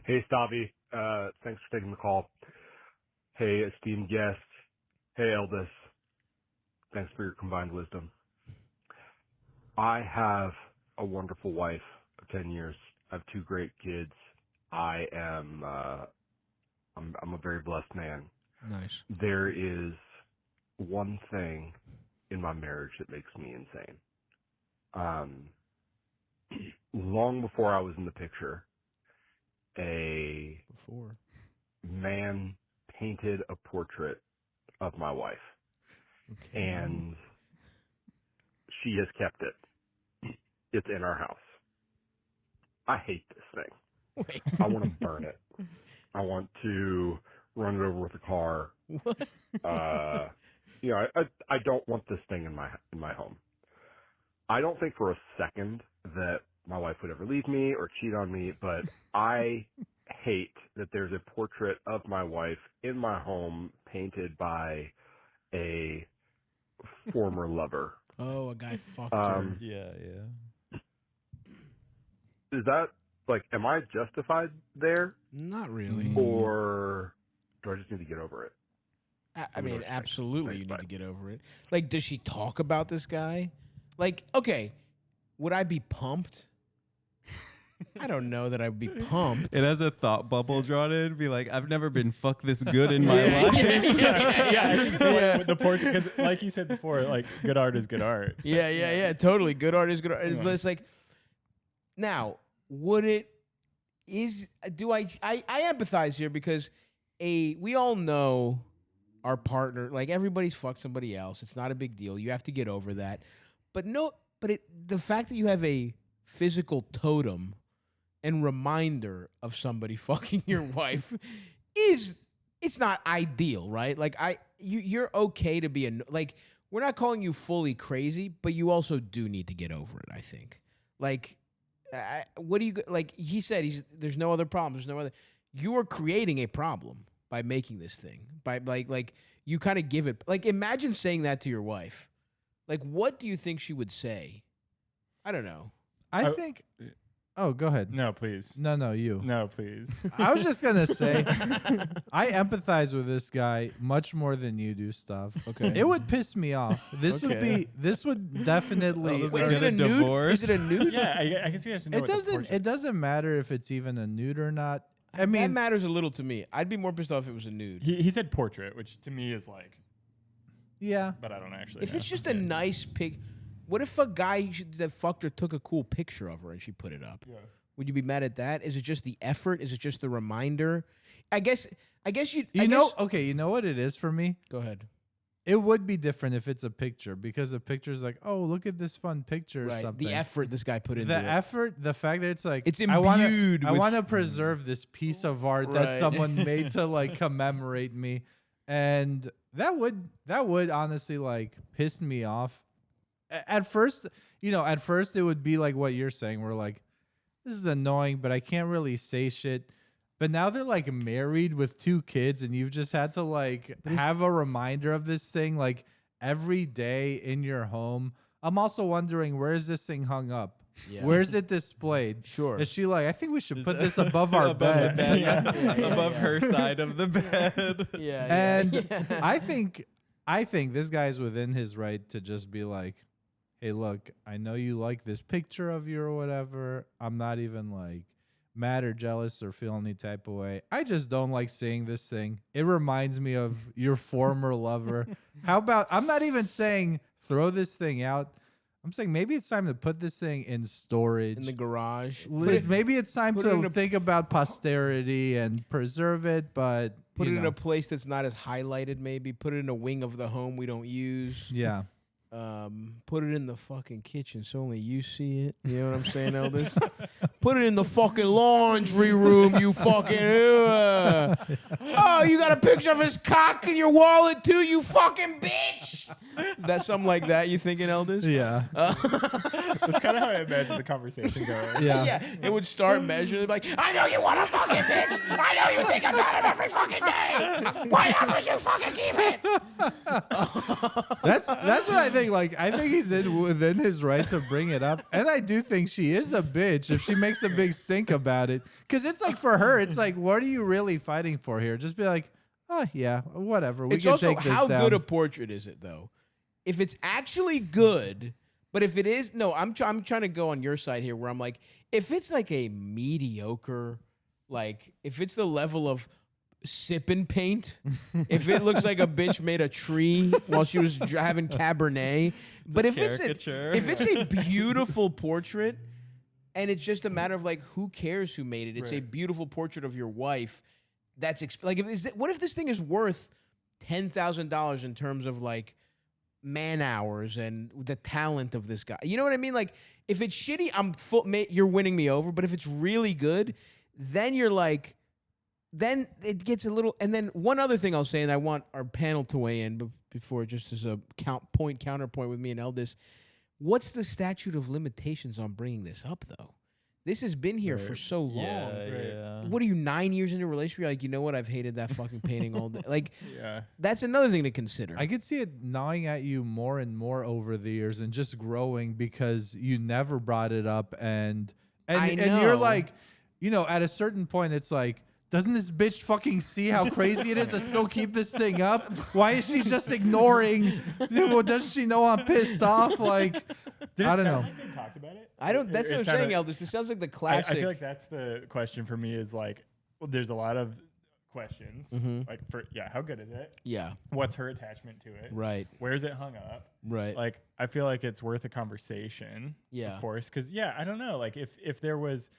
Hey, Stavi. Thanks for taking the call. Hey, esteemed guest. Hey, Eldis. Thanks for your combined wisdom. I have a wonderful wife of 10 years. I have 2 great kids. I am, I'm a very blessed man. Nice. There is one thing in my marriage that makes me insane. Long before I was in the picture, a man painted a portrait of my wife, and she has kept it. It's in our house. I hate this thing. Wait. I want to burn it. I want to run it over with a car. What? I don't want this thing in my home. I don't think for a second that my wife would ever leave me or cheat on me, but I hate that there's a portrait of my wife in my home painted by a former lover. Oh, a guy fucked her. Yeah. Is that, am I justified there? Not really. Or do I just need to get over it? I mean, absolutely, Thanks, you need bye. to get over it. Does she talk about this guy? Okay, would I be pumped? I don't know that I would be pumped. It has a thought bubble drawn in. Be like, I've never been fucked this good in my life. Yeah. The portrait, because like you said before, good art is good art. Yeah, totally. Good art is good art. But it's now, would it, I empathize here because we all know our partner, everybody's fucked somebody else. It's not a big deal. You have to get over that. But the fact that you have a physical totem and reminder of somebody fucking your wife it's not ideal, right? You're okay to be we're not calling you fully crazy, but you also do need to get over it, I think. What do you he said there's no other problem. There's no other. You are creating a problem by making this thing. By you kind of give it imagine saying that to your wife. What do you think she would say? I don't know. I think. Oh, go ahead. No, please. No, you. No, please. I was just gonna say, I empathize with this guy much more than you do, Stav. Okay. It would piss me off. This would definitely. Wait, Wait, is it a nude? divorce? Is it a nude? Yeah, I guess we have to know. It doesn't matter if it's even a nude or not. I That mean, matters a little to me. I'd be more pissed off if it was a nude. He said portrait, which to me is yeah. but I don't actually. If know. it's just a nice pic, what if a guy that fucked her took a cool picture of her and she put it up? Yeah. Would you be mad at that? Is it just the effort? Is it just the reminder? I guess you. Okay, you know what it is for me? Go ahead. It would be different if it's a picture because a picture's oh, look at this fun picture or Right. something. The effort this guy put into The it. effort, the fact that it's It's I wanna imbued with- preserve this piece of art that Right. someone made to commemorate me, and that would honestly piss me off. At first, it would be what you're saying. We're this is annoying, but I can't really say shit. But now they're married with 2 kids, and you've just had to have a reminder of this thing every day in your home. I'm also wondering, where is this thing hung up? Yeah. Where's it displayed? Sure. Is she I think we should put this above our bed. Above her side of the bed. Yeah. And yeah. I think this guy's within his right to just be hey, look, I know you like this picture of you or whatever. I'm not even mad or jealous or feel any type of way. I just don't like seeing this thing. It reminds me of your former lover. How about, I'm not even saying throw this thing out. I'm saying maybe it's time to put this thing in storage. In the garage. Maybe it's time put it in to a- think about posterity and preserve it, but Put it you in know. a place that's not as highlighted, maybe. Put it in a wing of the home we don't use. Yeah. Put it in the fucking kitchen so only you see it. You know what I'm saying, Eldis? Put it in the fucking laundry room, you fucking... Oh, you got a picture of his cock in your wallet too, you fucking bitch! That's something like that, you thinking, Eldis? Yeah. That's kind of how I imagine the conversation going. Yeah. Yeah, it would start measuring, like, I know you want a fucking bitch! I know you think think about him every fucking day. Why else would you fucking keep it? That's what I think. Like, I think he's within his right to bring it up, and I do think she is a bitch if she makes a big stink about it. Because it's like, for her, it's like, what are you really fighting for here? Just be like, oh yeah, whatever. We It's can also take this how down. good a portrait is it though? If it's actually good, but if it is, no, I'm trying to go on your side here, where I'm like, if it's like a mediocre, like if it's the level of sipping paint, if it looks like a bitch made a tree while she was having Cabernet, but if it's a beautiful portrait, and it's just a matter of like, who cares who made it? It's a beautiful portrait of your wife. That's like, what if this thing is worth $10,000 in terms of like man hours and the talent of this guy? You know what I mean? Like, if it's shitty, you're winning me over. But if it's really good, then you're like, then it gets a little. And then one other thing I'll say, and I want our panel to weigh in before, just as a counterpoint with me and Eldis. What's the statute of limitations on bringing this up, though? This has been here for so long. Yeah. What are you, 9 years into a relationship? You're like, you know what? I've hated that fucking painting all day. Like, that's another thing to consider. I could see it gnawing at you more and more over the years, and just growing because you never brought it up, and you're like, you know, at a certain point, it's like, doesn't this bitch fucking see how crazy it is to still keep this thing up? Why is she just ignoring? Well, doesn't she know I'm pissed off? Like, I don't know. Like they talked about it? That's what I'm saying, Eldis. This sounds like the classic. I feel like that's the question for me. Is like, well, there's a lot of questions. Like, how good is it? Yeah. What's her attachment to it? Right. Where's it hung up? Right. Like, I feel like it's worth a conversation. Yeah. Of course, because I don't know. Like, if there was,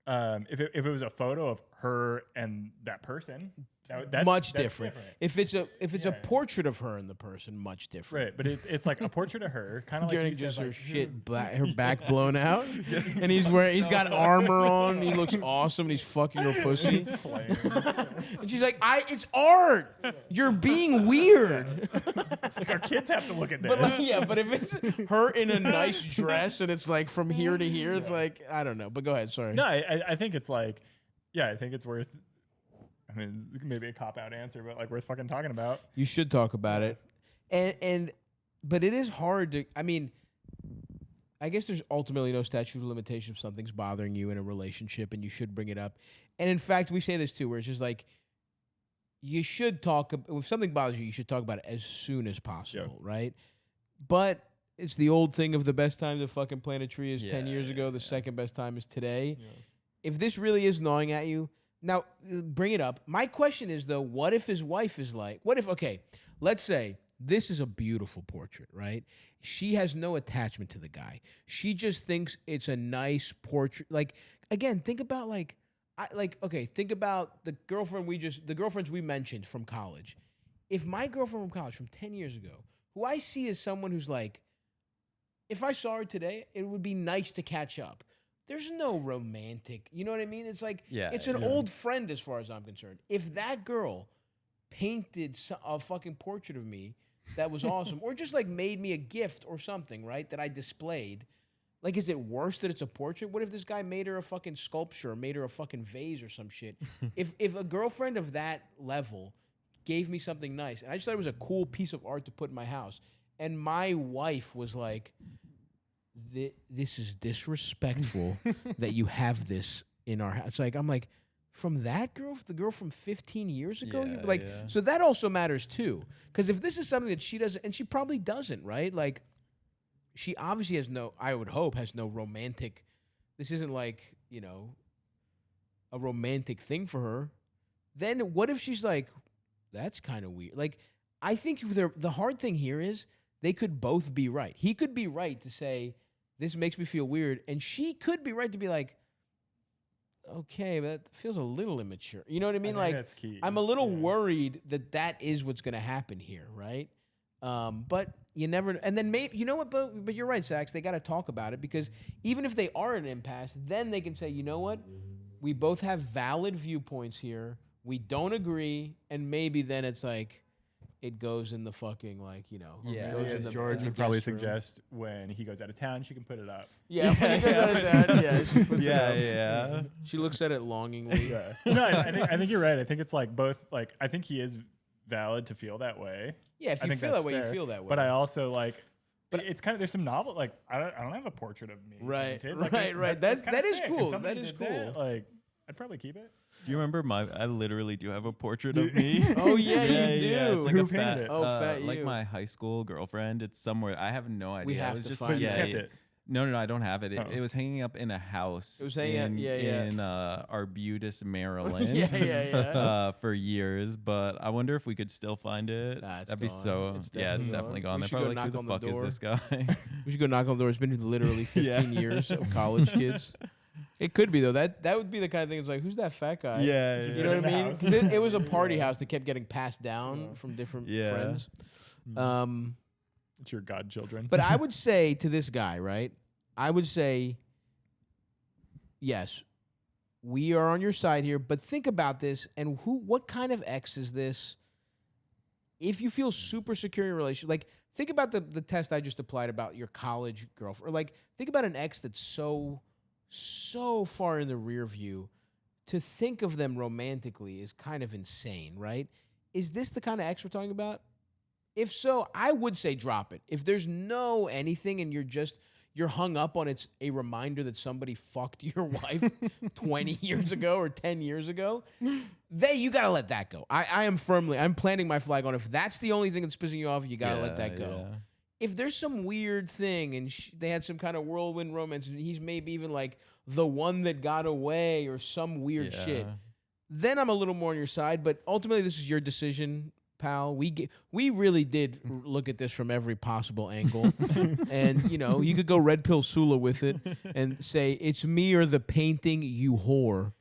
if it was a photo of her and that person, that's much different. If it's a portrait of her and the person, much different. Right, but it's like a portrait of her, kind of like Getting you just said, her like, shit, her back blown out, and he's got armor on. He looks awesome. And he's fucking her pussy. It's flames. And she's like, it's art. You're being weird. It's like, our kids have to look at this. But like, but if it's her in a nice dress and it's like from here to here, it's like, I don't know. But go ahead. Sorry. No, I think it's like, I think it's worth. I mean, maybe a cop-out answer, but like worth fucking talking about. You should talk about it, but it is hard to. I mean, I guess there's ultimately no statute of limitation if something's bothering you in a relationship, and you should bring it up. And in fact, we say this too, where it's just like, you should talk. If something bothers you, you should talk about it as soon as possible, right? But it's the old thing of the best time to fucking plant a tree is 10 years ago. The second best time is today. Yeah. If this really is gnawing at you, now bring it up. My question is, though, what if his wife is like, okay, let's say this is a beautiful portrait, right? She has no attachment to the guy. She just thinks it's a nice portrait. Like, again, think about think about the girlfriends we mentioned from college. If my girlfriend from college from 10 years ago, who I see as someone who's like, if I saw her today, it would be nice to catch up. There's no romantic, you know what I mean? It's like, it's an old friend as far as I'm concerned. If that girl painted a fucking portrait of me that was awesome, or just like made me a gift or something, right, that I displayed, like, is it worse that it's a portrait? What if this guy made her a fucking sculpture, or made her a fucking vase or some shit? If a girlfriend of that level gave me something nice, and I just thought it was a cool piece of art to put in my house, and my wife was like, this is disrespectful that you have this in our house. Like, I'm like, from that girl, the girl from 15 years ago? So that also matters too. Because if this is something that she doesn't, and she probably doesn't, right? Like, she obviously has I would hope, has no romantic, this isn't like, a romantic thing for her. Then what if she's like, that's kind of weird. Like, I think the hard thing here is they could both be right. He could be right to say, this makes me feel weird. And she could be right to be like, okay, but that feels a little immature. You know what I mean? Like, that's key. I'm a little worried that is what's going to happen here, right? But you never, and then maybe, you know what, but you're right, Sax, they got to talk about it, because even if they are in an impasse, then they can say, you know what? We both have valid viewpoints here. We don't agree. And maybe then it's like, it goes in the fucking like Yeah. it goes in the George in the would probably guest room. suggest when he goes out of town, she can put it up. Yeah, when he goes out of town, yeah, she puts it up. yeah. She looks at it longingly. Yeah. No, I think you're right. I think it's like both. Like I think he is valid to feel that way. Yeah, if I you think feel that's that way, you fair. feel that way. But I also like. But it's kind of there's some novel like I don't have a portrait of me. Right, painted. Like, right. That's That kinda is sick. If cool. somebody That is did that, cool. like I'd probably keep it. Do you remember I literally do have a portrait of me. Oh yeah, you do. Yeah, it's like Who a painted fat, it? Oh, fat like you. my high school girlfriend. It's somewhere. I have no idea. We have it was to just find yeah, that. You kept it. No, I don't have it. Oh. It was hanging up in a house. It was hanging up- in Arbutus, Maryland. Yeah. For years, but I wonder if we could still find it. Nah, it's That'd be gone. so. It's Yeah, it's definitely definitely gone. gone. We They're should go probably like, who knock the on the fuck is this guy? We should go knock on the door. It's been literally 15 Yeah. years of college kids. It could be though. That would be the kind of thing. It's like, who's that fat guy? Yeah, She's You been know in what I the mean? house. 'Cause it was a party house that kept getting passed down Yeah. from different Yeah. friends. It's your godchildren. But I would say to this guy, right? I would say, yes, we are on your side here, but think about this and what kind of ex is this? If you feel super secure in your relationship, like think about the test I just applied about your college girlfriend. Or like think about an ex that's so far in the rear view. To think of them romantically is kind of insane, right? Is this the kind of ex we're talking about? If so, I would say drop it. If there's no anything and you're hung up on it's a reminder that somebody fucked your wife 20 years ago or 10 years ago, you gotta let that go. I'm planting my flag on if that's the only thing that's pissing you off, you gotta let that go. Yeah. If there's some weird thing and they had some kind of whirlwind romance and he's maybe even like the one that got away or some weird shit, then I'm a little more on your side. But ultimately, this is your decision, pal. We really did look at this from every possible angle. And, you could go red pill Sula with it and say, it's me or the painting, you whore.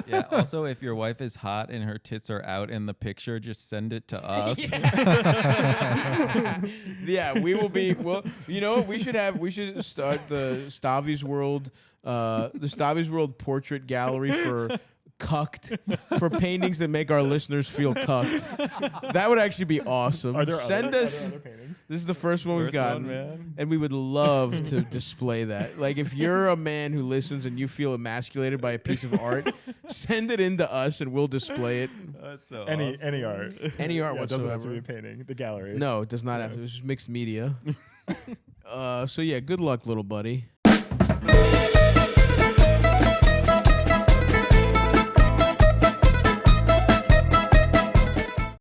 Yeah. Also, if your wife is hot and her tits are out in the picture, just send it to us. Yeah, we will be. Well, you know what? We should start the Stavi's World Portrait Gallery for cucked, for paintings that make our listeners feel cucked. That would actually be awesome. Are there Send other, us. are there other paintings? This is the first one we've First one, gotten, man. and we would love to display that. Like, if you're a man who listens and you feel emasculated by a piece of art, send it in to us, and we'll display it. That's so Any awesome. any art. Any art Yeah, it doesn't have to whatsoever. be a painting. The gallery. No, it does not have to. It's just mixed media. So yeah, good luck, little buddy.